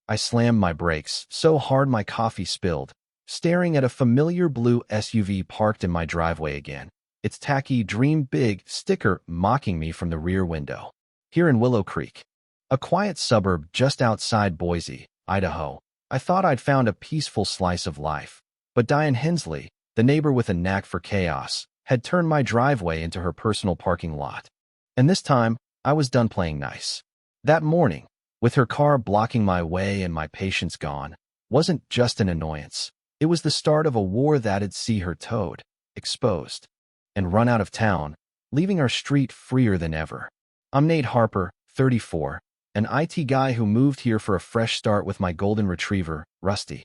I slammed my brakes so hard my coffee spilled, staring at a familiar blue SUV parked in my driveway again, its tacky "Dream Big" sticker mocking me from the rear window. Here in Willow Creek, a quiet suburb just outside Boise, Idaho, I thought I'd found a peaceful slice of life. But Diane Hensley, the neighbor with a knack for chaos, had turned my driveway into her personal parking lot. And this time, I was done playing nice. That morning, with her car blocking my way and my patience gone, wasn't just an annoyance. It was the start of a war that'd see her towed, exposed, and run out of town, leaving our street freer than ever. I'm Nate Harper, 34, an IT guy who moved here for a fresh start with my golden retriever, Rusty.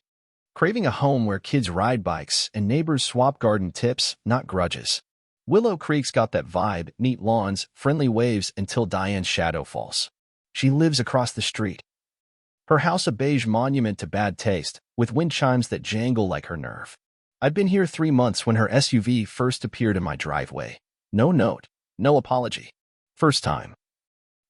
Craving a home where kids ride bikes and neighbors swap garden tips, not grudges. Willow Creek's got that vibe, neat lawns, friendly waves until Diane's shadow falls. She lives across the street. Her house a beige monument to bad taste, with wind chimes that jangle like her nerve. I'd been here 3 months when her SUV first appeared in my driveway. No note, no apology. First time,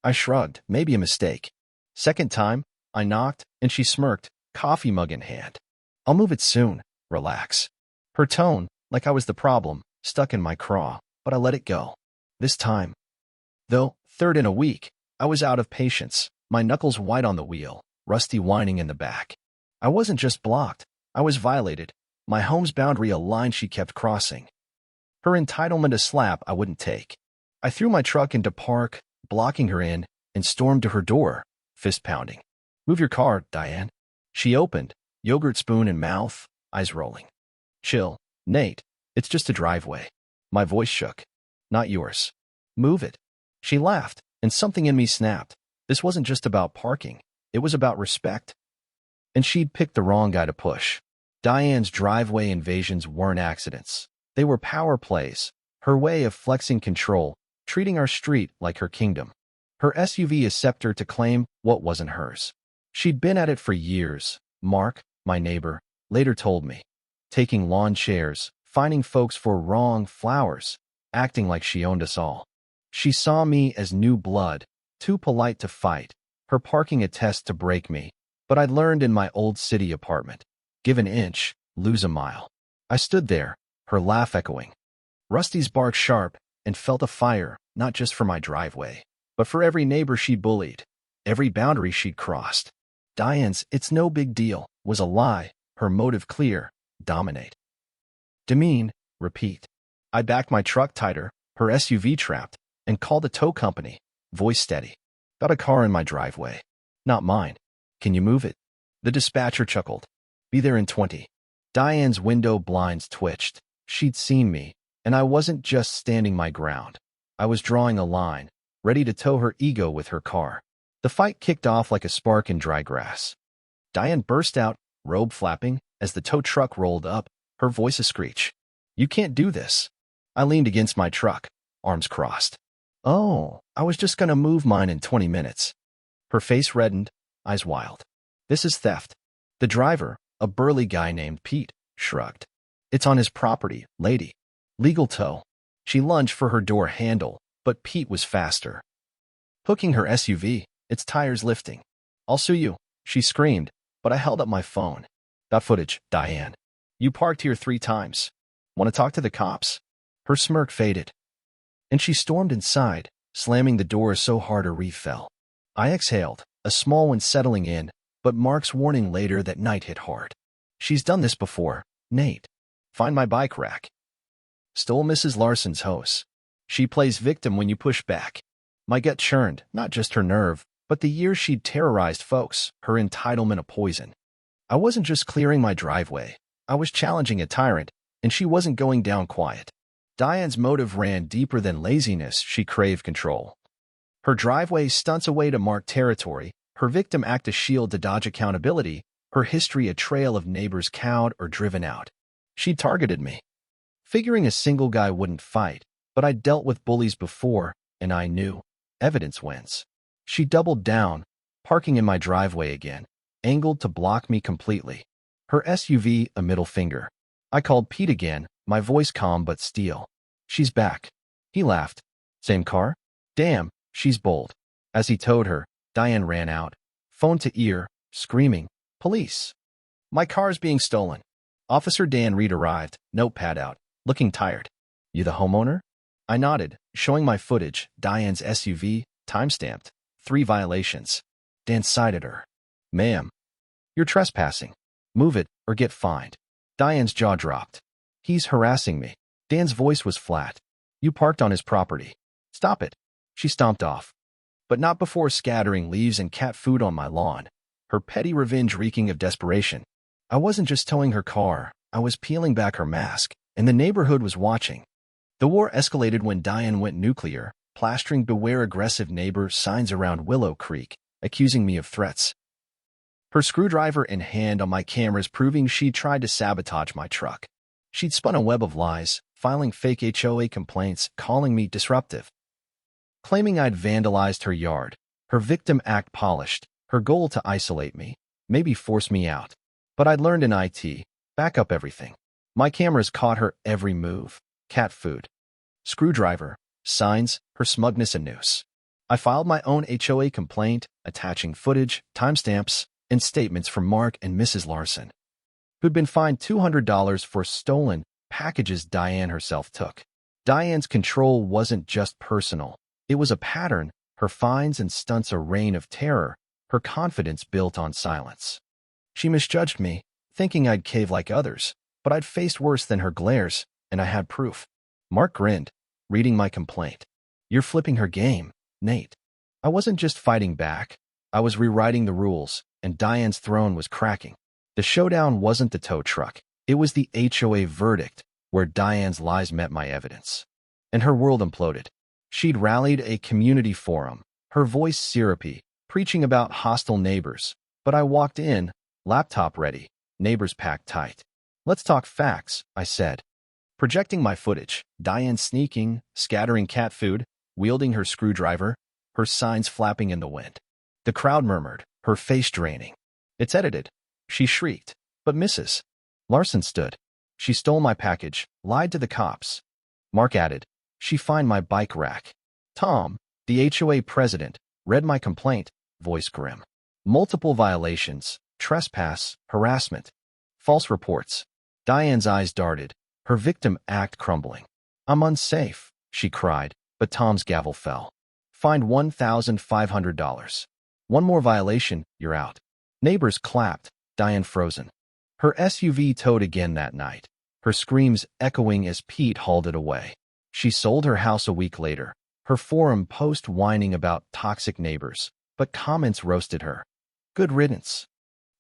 I shrugged, maybe a mistake. Second time, I knocked, and she smirked, coffee mug in hand. I'll move it soon, relax. Her tone, like I was the problem, stuck in my craw, but I let it go. This time, though, third in a week, I was out of patience, my knuckles white on the wheel, Rusty whining in the back. I wasn't just blocked, I was violated, my home's boundary a line she kept crossing. Her entitlement a slap I wouldn't take. I threw my truck into park, blocking her in, and stormed to her door, fist pounding. Move your car, Diane. She opened, yogurt spoon in mouth, eyes rolling. Chill, Nate, it's just a driveway. My voice shook. Not yours. Move it. She laughed, and something in me snapped. This wasn't just about parking. It was about respect. And she'd picked the wrong guy to push. Diane's driveway invasions weren't accidents. They were power plays, her way of flexing control, treating our street like her kingdom. Her SUV a scepter to claim what wasn't hers. She'd been at it for years, Mark, my neighbor, later told me. Taking lawn chairs, finding folks for wrong flowers, acting like she owned us all. She saw me as new blood, too polite to fight, her parking a test to break me. But I'd learned in my old city apartment. Give an inch, lose a mile. I stood there, her laugh echoing. Rusty's bark sharp, and felt a fire, not just for my driveway, but for every neighbor she'd bullied, every boundary she'd crossed. Diane's "it's no big deal" was a lie, her motive clear: dominate. Demean, repeat. I backed my truck tighter, her SUV trapped, and called the tow company, voice steady. Got a car in my driveway. Not mine. Can you move it? The dispatcher chuckled. Be there in 20. Diane's window blinds twitched. She'd seen me, and I wasn't just standing my ground. I was drawing a line, ready to tow her ego with her car. The fight kicked off like a spark in dry grass. Diane burst out, robe flapping, as the tow truck rolled up, her voice a screech. You can't do this. I leaned against my truck, arms crossed. Oh, I was just gonna move mine in 20 minutes. Her face reddened, eyes wild. This is theft. The driver, a burly guy named Pete, shrugged. It's on his property, lady. Legal tow. She lunged for her door handle, but Pete was faster. Hooking her SUV, its tires lifting. I'll sue you, she screamed, but I held up my phone. Got footage, Diane. You parked here 3 times. Want to talk to the cops? Her smirk faded. And she stormed inside, slamming the door so hard her reef fell. I exhaled, a small one settling in, but Mark's warning later that night hit hard. She's done this before, Nate. Find my bike rack. Stole Mrs. Larson's hose. She plays victim when you push back. My gut churned, not just her nerve, but the years she'd terrorized folks, her entitlement a poison. I wasn't just clearing my driveway. I was challenging a tyrant, and she wasn't going down quiet. Diane's motive ran deeper than laziness. She craved control. Her driveway stunts a way to mark territory, her victim act a shield to dodge accountability, her history a trail of neighbors cowed or driven out. She targeted me. Figuring a single guy wouldn't fight, but I'd dealt with bullies before, and I knew. Evidence wins. She doubled down, parking in my driveway again, angled to block me completely. Her SUV a middle finger. I called Pete again, my voice calm but steel. She's back. He laughed. Same car? Damn, she's bold. As he towed her, Diane ran out, phone to ear, screaming, "Police! My car's being stolen." Officer Dan Reed arrived, notepad out, looking tired. "You the homeowner?" I nodded, showing my footage, Diane's SUV, time-stamped, 3 violations. Dan sighed at her. "Ma'am, you're trespassing. Move it or get fined." Diane's jaw dropped. "He's harassing me." Dan's voice was flat. "You parked on his property. Stop it." She stomped off. But not before scattering leaves and cat food on my lawn, her petty revenge reeking of desperation. I wasn't just towing her car, I was peeling back her mask, and the neighborhood was watching. The war escalated when Diane went nuclear, plastering "Beware aggressive neighbor" signs around Willow Creek, accusing me of threats. Her screwdriver in hand on my cameras proving she'd tried to sabotage my truck. She'd spun a web of lies, filing fake HOA complaints, calling me disruptive, claiming I'd vandalized her yard. Her victim act polished, her goal to isolate me, maybe force me out. But I'd learned in IT, back up everything. My cameras caught her every move. Cat food, screwdriver, signs, her smugness a noose. I filed my own HOA complaint, attaching footage, timestamps, and statements from Mark and Mrs. Larson, who'd been fined $200 for stolen packages Diane herself took. Diane's control wasn't just personal. It was a pattern, her fines and stunts a reign of terror, her confidence built on silence. She misjudged me, thinking I'd cave like others, but I'd faced worse than her glares, and I had proof. Mark grinned, reading my complaint. "You're flipping her game, Nate." I wasn't just fighting back, I was rewriting the rules, and Diane's throne was cracking. The showdown wasn't the tow truck, it was the HOA verdict, where Diane's lies met my evidence. And her world imploded. She'd rallied a community forum, her voice syrupy, preaching about hostile neighbors. But I walked in, laptop ready, neighbors packed tight. "Let's talk facts," I said. Projecting my footage, Diane sneaking, scattering cat food, wielding her screwdriver, her signs flapping in the wind. The crowd murmured, her face draining. "It's edited." She shrieked. "But Mrs. Larson stood. She stole my package, lied to the cops." Mark added, "She fined my bike rack." Tom, the HOA president, read my complaint, voice grim. Multiple violations, trespass, harassment, false reports. Diane's eyes darted, her victim act crumbling. "I'm unsafe," she cried, but Tom's gavel fell. "Fined $1,500. One more violation, you're out." Neighbors clapped, Diane frozen. Her SUV towed again that night, her screams echoing as Pete hauled it away. She sold her house a week later, her forum post whining about toxic neighbors, but comments roasted her. Good riddance.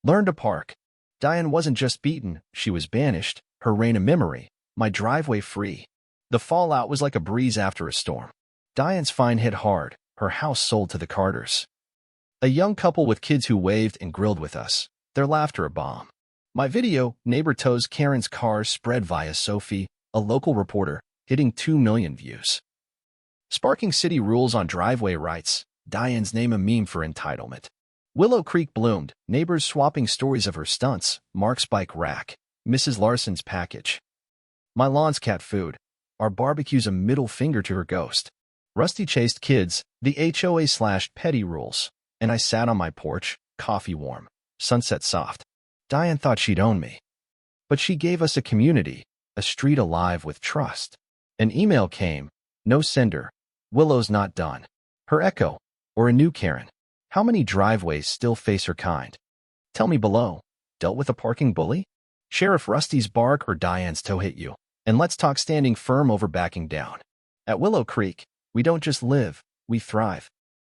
Learn to park. Diane wasn't just beaten, she was banished, her reign of memory, my driveway free. The fallout was like a breeze after a storm. Diane's fine hit hard, her house sold to the Carters. A young couple with kids who waved and grilled with us, their laughter a bomb. My video, Neighbor Tows Karen's Car, spread via Sophie, a local reporter, hitting 2 million views. Sparking city rules on driveway rights, Diane's name a meme for entitlement. Willow Creek bloomed, neighbors swapping stories of her stunts, Mark's bike rack, Mrs. Larson's package. My lawn's cat food, our barbecue's a middle finger to her ghost. Rusty chased kids, the HOA/petty rules, and I sat on my porch, coffee warm, sunset soft. Diane thought she'd own me. But she gave us a community, a street alive with trust. An email came, no sender, Willow's not done. Her echo, or a new Karen. How many driveways still face her kind? Tell me below, dealt with a parking bully? Sheriff Rusty's bark or Diane's toe hit you? And let's talk standing firm over backing down. At Willow Creek, we don't just live, we thrive.